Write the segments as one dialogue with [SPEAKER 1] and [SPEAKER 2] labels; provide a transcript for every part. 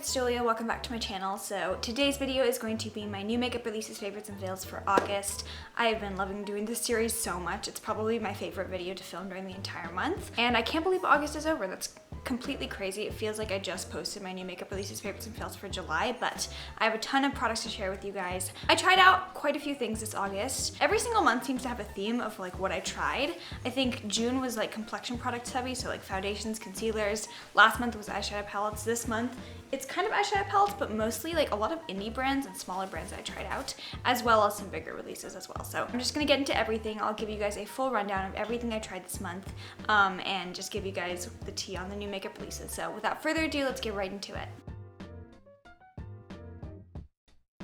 [SPEAKER 1] it's Julia. Welcome back to my channel. So today's video is going to be my new makeup releases, favorites, and fails for August. I have been loving doing this series so much. It's probably my favorite video to film during the entire month. And I can't believe August is over. That's completely crazy. It feels like I just posted my new makeup releases, favorites, and fails for July, but I have a ton of products to share with you guys. I tried out quite a few things this August. Every single month seems to have a theme of like what I tried. I think June was like complexion products heavy, so like foundations, concealers. Last month was eyeshadow palettes. This month it's kind of eyeshadow palettes, but mostly like a lot of indie brands and smaller brands that I tried out, as well as some bigger releases as well. So I'm just gonna get into everything. I'll give you guys a full rundown of everything I tried this month, and just give you guys the tea on the new makeup releases. So without further ado, let's get right into it.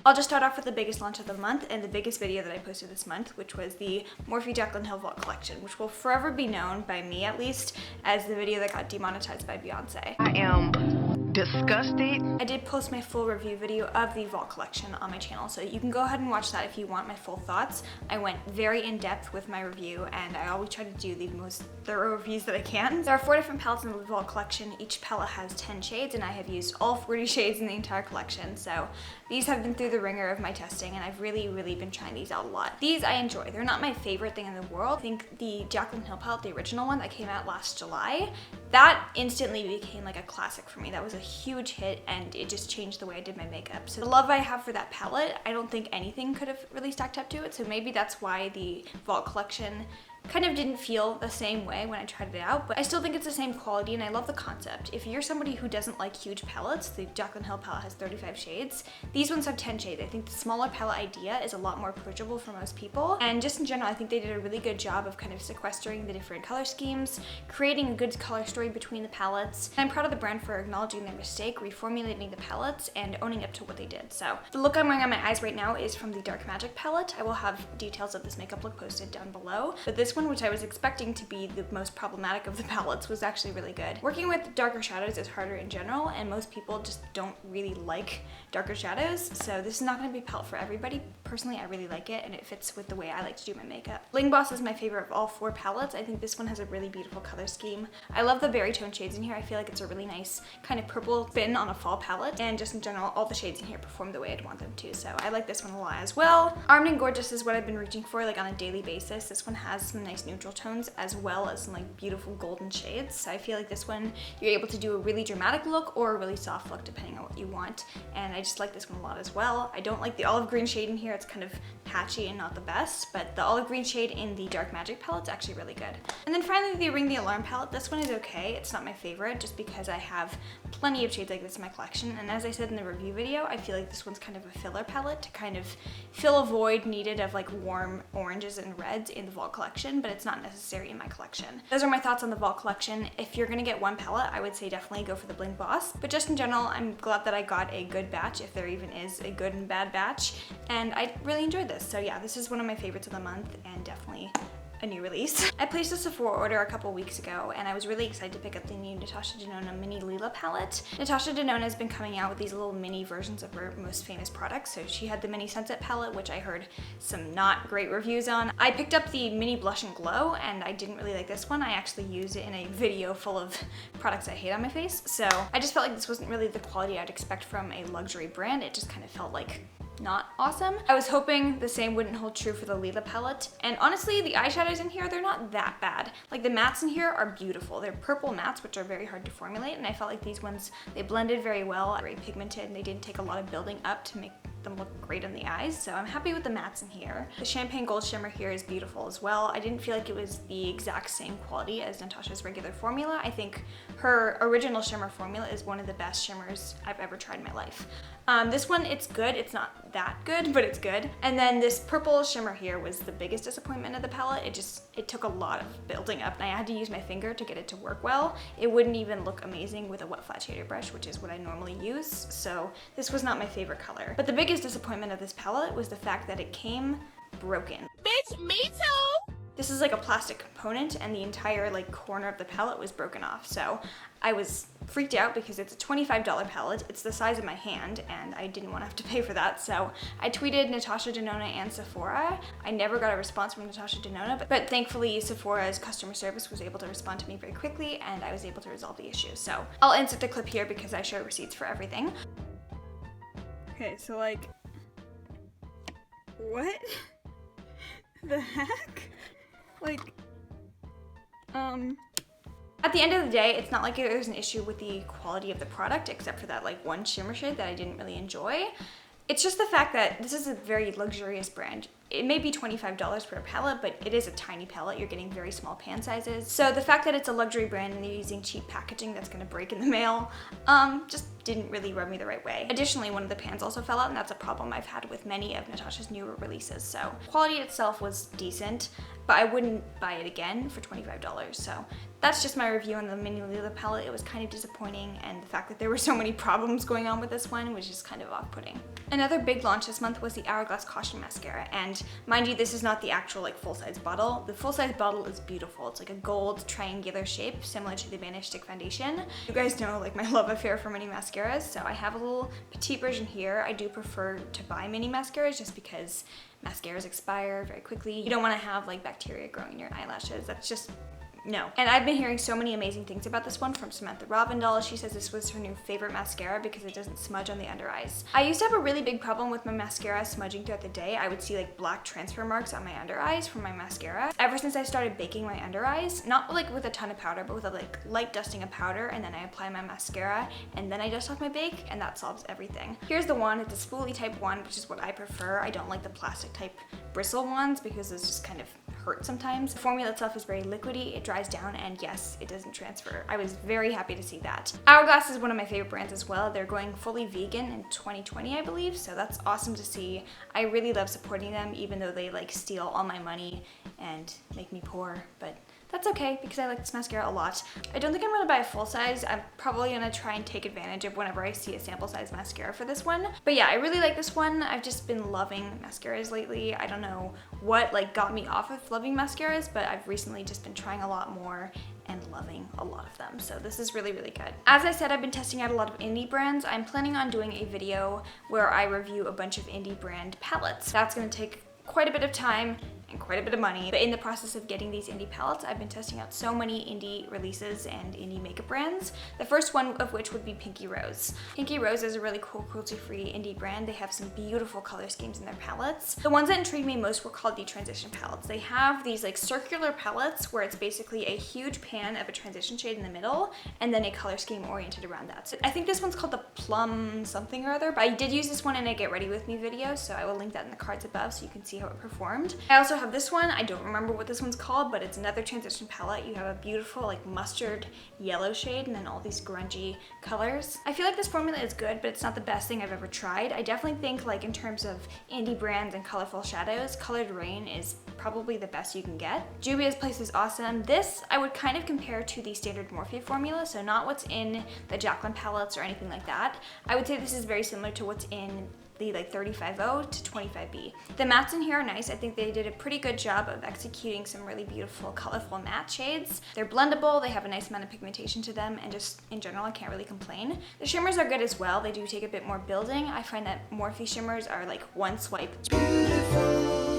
[SPEAKER 1] I'll just start off with the biggest launch of the month and the biggest video that I posted this month, which was the Morphe Jaclyn Hill Vault collection, which will forever be known, by me at least, as the video that got demonetized by Beyonce.
[SPEAKER 2] I am disgusted.
[SPEAKER 1] I did post my full review video of the Vault collection on my channel, so you can go ahead and watch that if you want my full thoughts. I went very in depth with my review, and I always try to do the most thorough reviews that I can. There are 4 different palettes in the Vault collection. Each palette has 10 shades, and I have used all 40 shades in the entire collection, so these have been through the ringer of my testing, and I've really been trying these out a lot. These I enjoy. They're not my favorite thing in the world. I think the Jaclyn Hill palette, the original one that came out last July, that instantly became like a classic for me. That was a huge hit, and it just changed the way I did my makeup. So the love I have for that palette, I don't think anything could have really stacked up to it, so maybe that's why the Vault collection kind of didn't feel the same way when I tried it out, but I still think it's the same quality, and I love the concept. If you're somebody who doesn't like huge palettes, the Jaclyn Hill palette has 35 shades. These ones have 10 shades. I think the smaller palette idea is a lot more approachable for most people, and just in general, I think they did a really good job of kind of sequestering the different color schemes, creating a good color story between the palettes. And I'm proud of the brand for acknowledging their mistake, reformulating the palettes, and owning up to what they did. So the look I'm wearing on my eyes right now is from the Dark Magic palette. I will have details of this makeup look posted down below, but this one, which I was expecting to be the most problematic of the palettes, was actually really good. Working with darker shadows is harder in general, and most people just don't really like darker shadows, so this is not going to be a palette for everybody. Personally, I really like it, and it fits with the way I like to do my makeup. Bling Boss is my favorite of all 4 palettes. I think this one has a really beautiful color scheme. I love the berry tone shades in here. I feel like it's a really nice kind of purple spin on a fall palette, and just in general, all the shades in here perform the way I'd want them to, so I like this one a lot as well. Armed and Gorgeous is what I've been reaching for like on a daily basis. This one has some nice neutral tones as well as some like beautiful golden shades, so I feel like this one you're able to do a really dramatic look or a really soft look depending on what you want, and I just like this one a lot as well. I don't like the olive green shade in here. It's kind of patchy and not the best, but the olive green shade in the Dark Magic palette is actually really good. And then finally, the Ring the Alarm palette. This one is okay. It's not my favorite just because I have plenty of shades like this in my collection, and as I said in the review video, I feel like this one's kind of a filler palette to kind of fill a void needed of like warm oranges and reds in the Vault collection, but it's not necessary in my collection. Those are my thoughts on the Vault collection. If you're gonna get one palette, I would say definitely go for the Bling Boss, but just in general, I'm glad that I got a good batch, if there even is a good and bad batch, and I really enjoyed this. So yeah, this is one of my favorites of the month, and definitely a new release. I placed a Sephora order a couple weeks ago, and I was really excited to pick up the new Natasha Denona Mini Lila palette. Natasha Denona has been coming out with these little mini versions of her most famous products. So she had the Mini Sunset palette, which I heard some not great reviews on. I picked up the Mini Blush and Glow, and I didn't really like this one. I actually used it in a video full of products I hate on my face. So I just felt like this wasn't really the quality I'd expect from a luxury brand. It just kind of felt like not awesome. I was hoping the same wouldn't hold true for the Lila palette, and honestly, the eyeshadows in here, they're not that bad. Like the mattes in here are beautiful. They're purple mattes, which are very hard to formulate, and I felt like these ones, they blended very well, very pigmented, and they didn't take a lot of building up to make them look great in the eyes, so I'm happy with the mattes in here. The Champagne Gold shimmer here is beautiful as well. I didn't feel like it was the exact same quality as Natasha's regular formula. I think her original shimmer formula is one of the best shimmers I've ever tried in my life. This one, it's good. It's not that good, but it's good. And then this purple shimmer here was the biggest disappointment of the palette. It took a lot of building up, and I had to use my finger to get it to work well. It wouldn't even look amazing with a wet flat shader brush, which is what I normally use, so this was not my favorite color. But the biggest disappointment of this palette was the fact that it came broken.
[SPEAKER 2] Bitch, me too!
[SPEAKER 1] This is like a plastic component, and the entire like corner of the palette was broken off, so I was freaked out because it's a $25 palette. It's the size of my hand and I didn't want to have to pay for that. So I tweeted Natasha Denona and Sephora. I never got a response from Natasha Denona, but thankfully Sephora's customer service was able to respond to me very quickly and I was able to resolve the issue. So I'll insert the clip here because I show receipts for everything. Okay, so like, what the heck? Like, at the end of the day, it's not like there's an issue with the quality of the product, except for that like one shimmer shade that I didn't really enjoy. It's just the fact that this is a very luxurious brand. It may be $25 per palette, but it is a tiny palette. You're getting very small pan sizes. So the fact that it's a luxury brand and they're using cheap packaging that's gonna break in the mail, just didn't really rub me the right way. Additionally, one of the pans also fell out, and that's a problem I've had with many of Natasha's newer releases. So quality itself was decent, but I wouldn't buy it again for $25. So that's just my review on the Mini Lila palette. It was kind of disappointing, and the fact that there were so many problems going on with this one was just kind of off-putting. Another big launch this month was the Hourglass Caution Mascara, and mind you, this is not the actual like full-size bottle. The full-size bottle is beautiful. It's like a gold triangular shape, similar to the Vanish Stick Foundation. You guys know like my love affair for mini mascaras, so I have a little petite version here. I do prefer to buy mini mascaras just because mascaras expire very quickly. You don't want to have like bacteria growing in your eyelashes. That's just no. And I've been hearing so many amazing things about this one from Samantha Ravindal. She says this was her new favorite mascara because it doesn't smudge on the under eyes. I used to have a really big problem with my mascara smudging throughout the day. I would see like black transfer marks on my under eyes from my mascara. Ever since I started baking my under eyes, not like with a ton of powder, but with a like light dusting of powder, and then I apply my mascara and then I dust off my bake, and that solves everything. Here's the wand. It's a spoolie type wand, which is what I prefer. I don't like the plastic type bristle wands because it's just kind of hurt sometimes. The formula itself is very liquidy. It dries down, and yes, it doesn't transfer. I was very happy to see that. Hourglass is one of my favorite brands as well. They're going fully vegan in 2020, I believe, so that's awesome to see. I really love supporting them, even though they like steal all my money and make me poor, but that's okay because I like this mascara a lot. I don't think I'm gonna buy a full size. I'm probably gonna try and take advantage of whenever I see a sample size mascara for this one. But yeah, I really like this one. I've just been loving mascaras lately. I don't know what like got me off of loving mascaras, but I've recently just been trying a lot more and loving a lot of them. So this is really, really good. As I said, I've been testing out a lot of indie brands. I'm planning on doing a video where I review a bunch of indie brand palettes. That's gonna take quite a bit of time and quite a bit of money, but in the process of getting these indie palettes, I've been testing out so many indie releases and indie makeup brands. The first one of which would be Pinky Rose. Pinky Rose is a really cool cruelty-free indie brand. They have some beautiful color schemes in their palettes. The ones that intrigued me most were called the transition palettes. They have these like circular palettes where it's basically a huge pan of a transition shade in the middle and then a color scheme oriented around that. So I think this one's called the Plum something or other, but I did use this one in a Get Ready With Me video, so I will link that in the cards above so you can see how it performed. I also have this one. I don't remember what this one's called, but it's another transition palette. You have a beautiful like mustard yellow shade and then all these grungy colors. I feel like this formula is good, but it's not the best thing I've ever tried. I definitely think like in terms of indie brands and colorful shadows, Colored Rain is probably the best you can get. Juvia's Place is awesome. This I would kind of compare to the standard Morphe formula, so not what's in the Jaclyn palettes or anything like that. I would say this is very similar to what's in the like 35O to 25B. The mattes in here are nice. I think they did a pretty good job of executing some really beautiful, colorful matte shades. They're blendable, they have a nice amount of pigmentation to them, and just in general, I can't really complain. The shimmers are good as well. They do take a bit more building. I find that Morphe shimmers are like one swipe.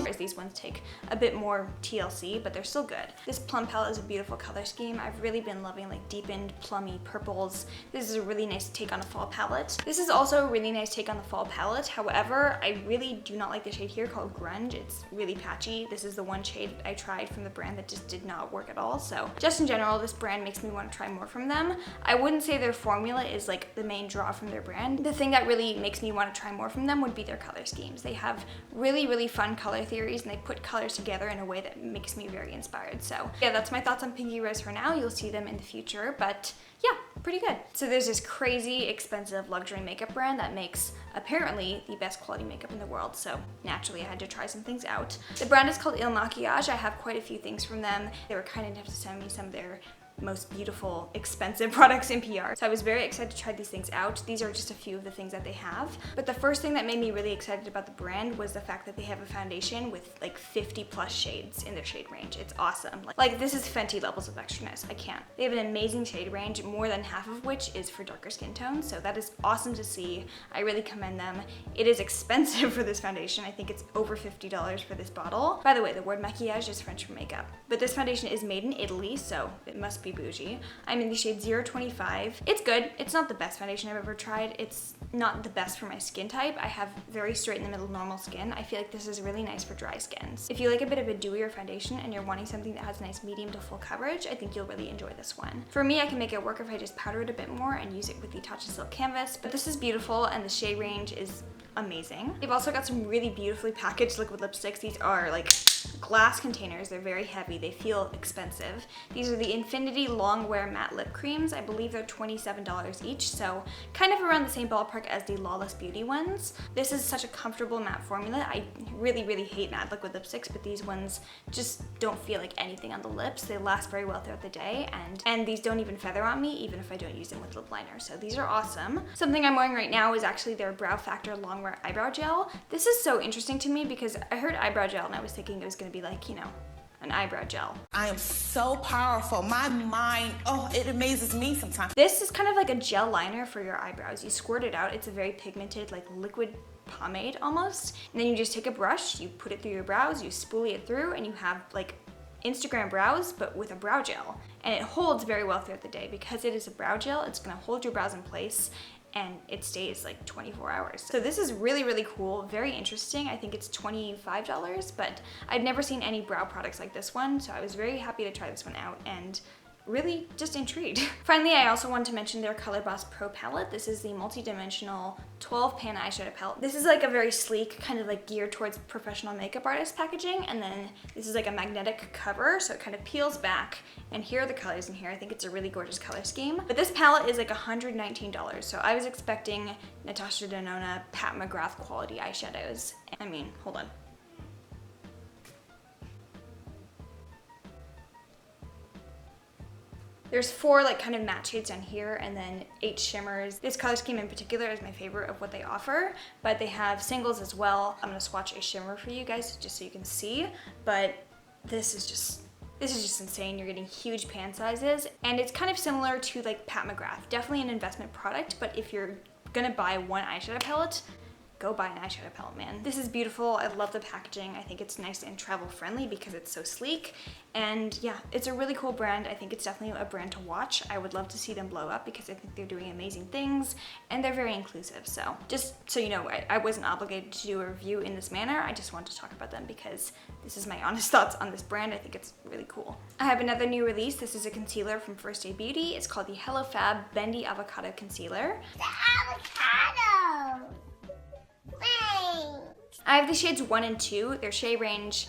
[SPEAKER 1] Whereas these ones take a bit more TLC, but they're still good. This plum palette is a beautiful color scheme. I've really been loving like deepened plummy purples. This is a really nice take on a fall palette. This is also a really nice take on the fall palette. However, I really do not like the shade here called Grunge. It's really patchy. This is the one shade I tried from the brand that just did not work at all. So just in general, this brand makes me want to try more from them. I wouldn't say their formula is like the main draw from their brand. The thing that really makes me want to try more from them would be their color schemes. They have really, really fun color theories and they put colors together in a way that makes me very inspired. So yeah, that's my thoughts on Pinky Rose for now. You'll see them in the future, but yeah, pretty good. So there's this crazy expensive luxury makeup brand that makes apparently the best quality makeup in the world, so naturally I had to try some things out. The brand is called Makiage. I have quite a few things from them. They were kind enough to send me some of their most beautiful, expensive products in PR. So I was very excited to try these things out. These are just a few of the things that they have. But the first thing that made me really excited about the brand was the fact that they have a foundation with like 50 plus shades in their shade range. It's awesome. Like this is Fenty levels of extraness. I can't. They have an amazing shade range, more than half of which is for darker skin tones. So that is awesome to see. I really commend them. It is expensive for this foundation. I think it's over $50 for this bottle. By the way, the word maquillage is French for makeup. But this foundation is made in Italy, so it must be bougie. I'm in the shade 025. It's good. It's not the best foundation I've ever tried. It's not the best for my skin type. I have very straight in the middle normal skin. I feel like this is really nice for dry skins. If you like a bit of a dewier foundation and you're wanting something that has nice medium to full coverage, I think you'll really enjoy this one. For me, I can make it work if I just powder it a bit more and use it with the Tatcha Silk Canvas, but this is beautiful and the shade range is amazing. They've also got some really beautifully packaged liquid lipsticks. These are like glass containers. They're very heavy. They feel expensive. These are the Infinity Long Wear Matte Lip Creams. I believe they're $27 each, so kind of around the same ballpark as the Lawless Beauty ones. This is such a comfortable matte formula. I really, really hate matte liquid lipsticks, but these ones just don't feel like anything on the lips. They last very well throughout the day, and these don't even feather on me, even if I don't use them with lip liner, so these are awesome. Something I'm wearing right now is actually their Brow Factor Long Wear Eyebrow Gel. This is so interesting to me because I heard eyebrow gel and I was thinking it was gonna be like, you know, an eyebrow gel.
[SPEAKER 3] I am so powerful. My mind, oh, it amazes me sometimes.
[SPEAKER 1] This is kind of like a gel liner for your eyebrows. You squirt it out. It's a very pigmented, like liquid pomade almost. And then you just take a brush, you put it through your brows, you spoolie it through, and you have like Instagram brows, but with a brow gel. And it holds very well throughout the day. Because it is a brow gel, it's gonna hold your brows in place and it stays like 24 hours. So this is really, really cool, very interesting. I think it's $25, but I've never seen any brow products like this one, so I was very happy to try this one out and really just intrigued. Finally, I also wanted to mention their Color Boss Pro palette. This is the multi-dimensional 12-pan eyeshadow palette. This is like a very sleek, kind of like geared towards professional makeup artist packaging, and then this is like a magnetic cover, so it kind of peels back, and here are the colors in here. I think it's a really gorgeous color scheme. But this palette is like $119, so I was expecting Natasha Denona Pat McGrath quality eyeshadows. I mean, hold on. There's 4 like kind of matte shades on here and then 8 shimmers. This color scheme in particular is my favorite of what they offer, but they have singles as well. I'm gonna swatch a shimmer for you guys just so you can see, but this is just insane. You're getting huge pan sizes, and it's kind of similar to like Pat McGrath. Definitely an investment product, but if you're gonna buy one eyeshadow palette, go buy an eyeshadow palette, man. This is beautiful. I love the packaging. I think it's nice and travel friendly because it's so sleek. And yeah, it's a really cool brand. I think it's definitely a brand to watch. I would love to see them blow up because I think they're doing amazing things and they're very inclusive. So just so you know, I wasn't obligated to do a review in this manner. I just wanted to talk about them because this is my honest thoughts on this brand. I think it's really cool. I have another new release. This is a concealer from First Aid Beauty. It's called the Hello Fab Bendy Avocado Concealer.
[SPEAKER 4] The avocado!
[SPEAKER 1] I have the shades 1 and 2. Their shade range,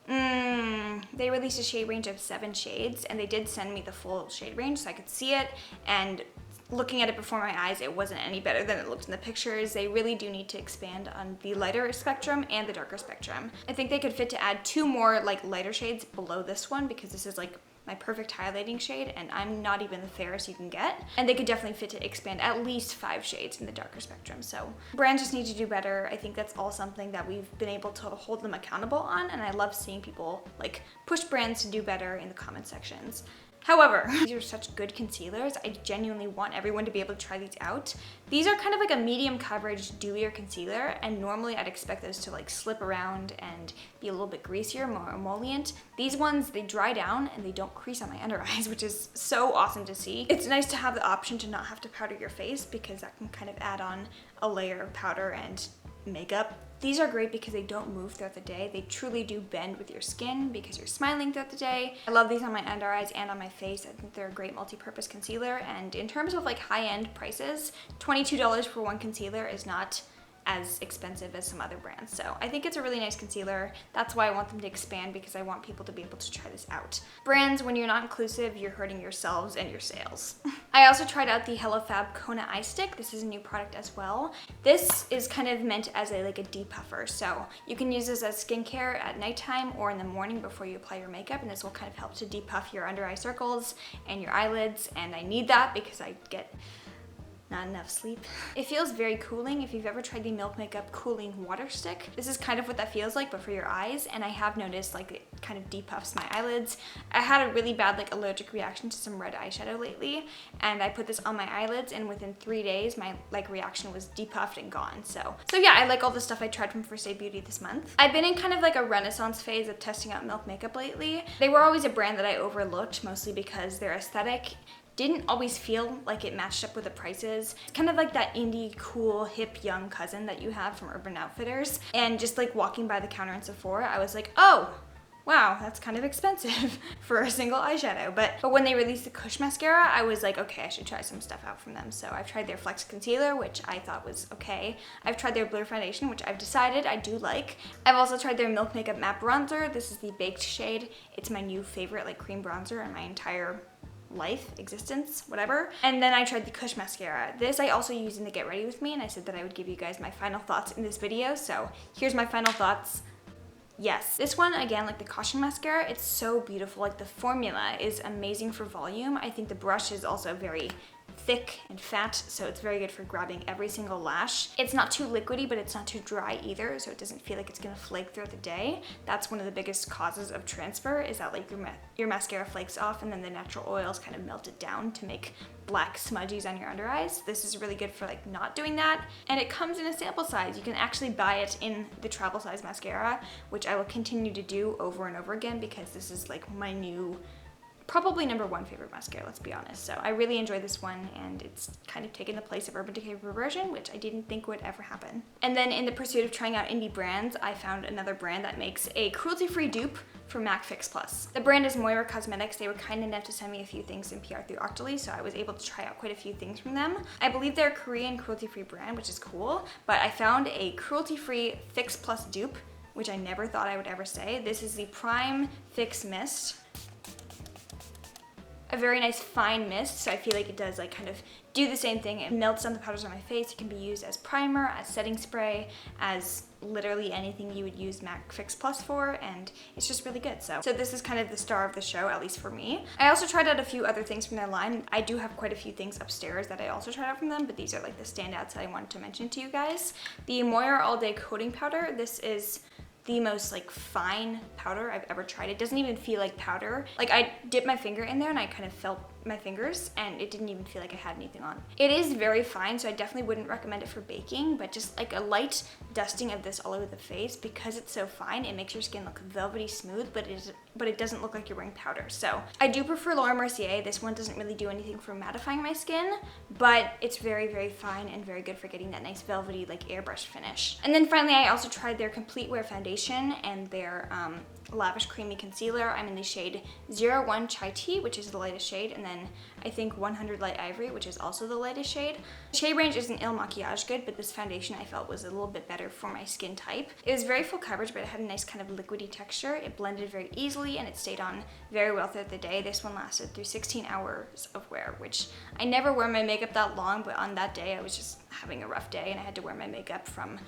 [SPEAKER 1] they released a shade range of 7 shades, and they did send me the full shade range so I could see it, and looking at it before my eyes, it wasn't any better than it looked in the pictures. They really do need to expand on the lighter spectrum and the darker spectrum. I think they could fit to add 2 more like lighter shades below this one because this is like my perfect highlighting shade, and I'm not even the fairest you can get. And they could definitely fit to expand at least 5 shades in the darker spectrum. So brands just need to do better. I think that's all something that we've been able to hold them accountable on, and I love seeing people like push brands to do better in the comment sections. However, these are such good concealers. I genuinely want everyone to be able to try these out. These are kind of like a medium coverage, dewier concealer, and normally I'd expect those to like slip around and be a little bit greasier, more emollient. These ones, they dry down and they don't crease on my under eyes, which is so awesome to see. It's nice to have the option to not have to powder your face because that can kind of add on a layer of powder and makeup. These are great because they don't move throughout the day. They truly do bend with your skin because you're smiling throughout the day. I love these on my under eyes and on my face. I think they're a great multi-purpose concealer, and in terms of like high-end prices, $22 for one concealer is not as expensive as some other brands. So I think it's a really nice concealer. That's why I want them to expand, because I want people to be able to try this out. Brands, when you're not inclusive, you're hurting yourselves and your sales. I also tried out the HelloFab Kona Eye Stick. This is a new product as well. This is kind of meant as a depuffer. So you can use this as skincare at nighttime or in the morning before you apply your makeup, and this will kind of help to depuff your under eye circles and your eyelids, and I need that because I get not enough sleep. It feels very cooling. If you've ever tried the Milk Makeup Cooling Water Stick, this is kind of what that feels like, but for your eyes, and I have noticed like it kind of depuffs my eyelids. I had a really bad allergic reaction to some red eyeshadow lately, and I put this on my eyelids, and within 3 days my reaction was depuffed and gone. So yeah, I like all the stuff I tried from First Aid Beauty this month. I've been in kind of a renaissance phase of testing out Milk Makeup lately. They were always a brand that I overlooked, mostly because their aesthetic didn't always feel like it matched up with the prices. It's kind of like that indie, cool, hip, young cousin that you have from Urban Outfitters. And just walking by the counter in Sephora, I was like, oh, wow, that's kind of expensive for a single eyeshadow. But when they released the Kush mascara, I was like, okay, I should try some stuff out from them. So I've tried their Flex Concealer, which I thought was okay. I've tried their Blur Foundation, which I've decided I do like. I've also tried their Milk Makeup Matte Bronzer. This is the Baked shade. It's my new favorite cream bronzer in my entire life, existence, whatever. And then I tried the Kush mascara. This I also used in the Get Ready With Me, and I said that I would give you guys my final thoughts in this video. So here's my final thoughts. Yes, this one, again, the Caution mascara, it's so beautiful. The formula is amazing for volume. I think the brush is also very thick and fat, so it's very good for grabbing every single lash. It's not too liquidy, but it's not too dry either, so it doesn't feel like it's gonna flake throughout the day. That's one of the biggest causes of transfer, is that your mascara flakes off and then the natural oils kind of melt it down to make black smudgies on your under eyes. This is really good for not doing that, and it comes in a sample size. You can actually buy it in the travel size mascara, which I will continue to do over and over again, because this is my new, probably #1 favorite mascara, let's be honest. So I really enjoy this one, and it's kind of taken the place of Urban Decay Reversion, which I didn't think would ever happen. And then in the pursuit of trying out indie brands, I found another brand that makes a cruelty-free dupe for MAC Fix Plus. The brand is Moira Cosmetics. They were kind enough to send me a few things in PR through Octoly, so I was able to try out quite a few things from them. I believe they're a Korean cruelty-free brand, which is cool, but I found a cruelty-free Fix Plus dupe, which I never thought I would ever say. This is the Prime Fix Mist. A very nice fine mist, so I feel like it does kind of do the same thing. It melts down the powders on my face. It can be used as primer, as setting spray, as literally anything you would use MAC Fix Plus for, and it's just really good. So this is kind of the star of the show, at least for me. I also tried out a few other things from their line. I do have quite a few things upstairs that I also tried out from them, but these are the standouts that I wanted to mention to you guys. The Moira All Day Coating Powder. This is the most fine powder I've ever tried. It doesn't even feel like powder. I dipped my finger in there and I kind of felt my fingers, and it didn't even feel like I had anything on. It is very fine, so I definitely wouldn't recommend it for baking, but just a light dusting of this all over the face, because it's so fine, it makes your skin look velvety smooth, but it doesn't look like you're wearing powder. So I do prefer Laura Mercier. This one doesn't really do anything for mattifying my skin, but it's very, very fine and very good for getting that nice velvety airbrush finish. And then finally, I also tried their Complete Wear Foundation and their Lavish Creamy Concealer. I'm in the shade 01 Chai Tea, which is the lightest shade, and then I think 100 Light Ivory, which is also the lightest shade. The shade range isn't Il Makiage good, but this foundation I felt was a little bit better for my skin type. It was very full coverage, but it had a nice kind of liquidy texture. It blended very easily, and it stayed on very well throughout the day. This one lasted through 16 hours of wear, which I never wear my makeup that long, but on that day I was just having a rough day, and I had to wear my makeup from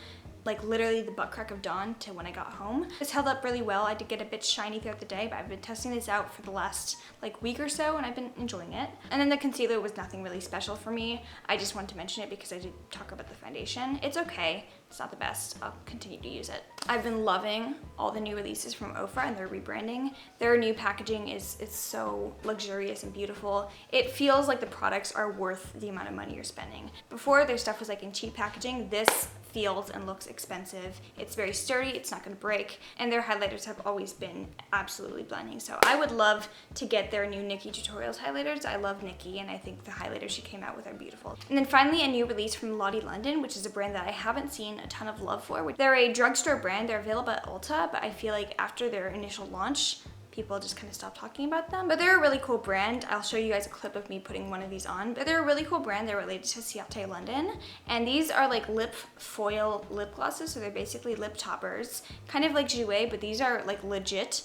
[SPEAKER 1] literally the butt crack of dawn to when I got home. This held up really well. I did get a bit shiny throughout the day, but I've been testing this out for the last week or so, and I've been enjoying it. And then the concealer was nothing really special for me. I just wanted to mention it because I did talk about the foundation. It's okay. It's not the best. I'll continue to use it. I've been loving all the new releases from Ofra and their rebranding. Their new packaging is so luxurious and beautiful. It feels like the products are worth the amount of money you're spending. Before, their stuff was in cheap packaging. This feels and looks expensive. It's very sturdy, it's not gonna break, and their highlighters have always been absolutely blending. So I would love to get their new Nikki Tutorials highlighters. I love Nikki, and I think the highlighters she came out with are beautiful. And then finally, a new release from Lottie London, which is a brand that I haven't seen a ton of love for. They're a drugstore brand. They're available at Ulta, but I feel like after their initial launch, people just kind of stopped talking about them. But they're a really cool brand. I'll show you guys a clip of me putting one of these on. But they're a really cool brand. They're related to Lottie London. And these are like lip foil lip glosses. So they're basically lip toppers. Kind of like Jouer, but these are like legit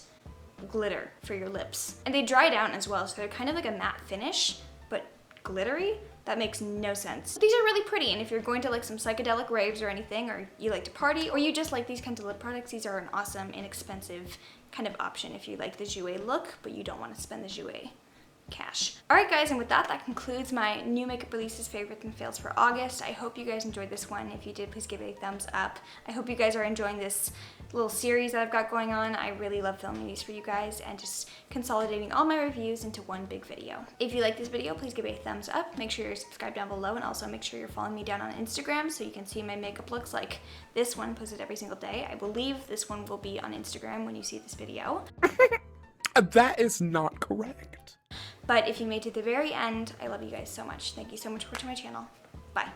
[SPEAKER 1] glitter for your lips. And they dry down as well. So they're kind of like a matte finish, but glittery. That makes no sense. These are really pretty, and if you're going to like some psychedelic raves or anything, or you like to party, or you just like these kinds of lip products, these are an awesome, inexpensive kind of option if you like the Jouer look, but you don't want to spend the Jouer cash. Alright guys, and with that, that concludes my new makeup releases, favorites, and fails for August. I hope you guys enjoyed this one. If you did, please give it a thumbs up. I hope you guys are enjoying this little series that I've got going on. I really love filming these for you guys and just consolidating all my reviews into one big video. If you like this video, please give it a thumbs up. Make sure you're subscribed down below, and also make sure you're following me down on Instagram so you can see my makeup looks like this one posted every single day. I believe this one will be on Instagram when you see this video.
[SPEAKER 5] That is not correct.
[SPEAKER 1] But if you made it to the very end, I love you guys so much. Thank you so much for watching my channel. Bye.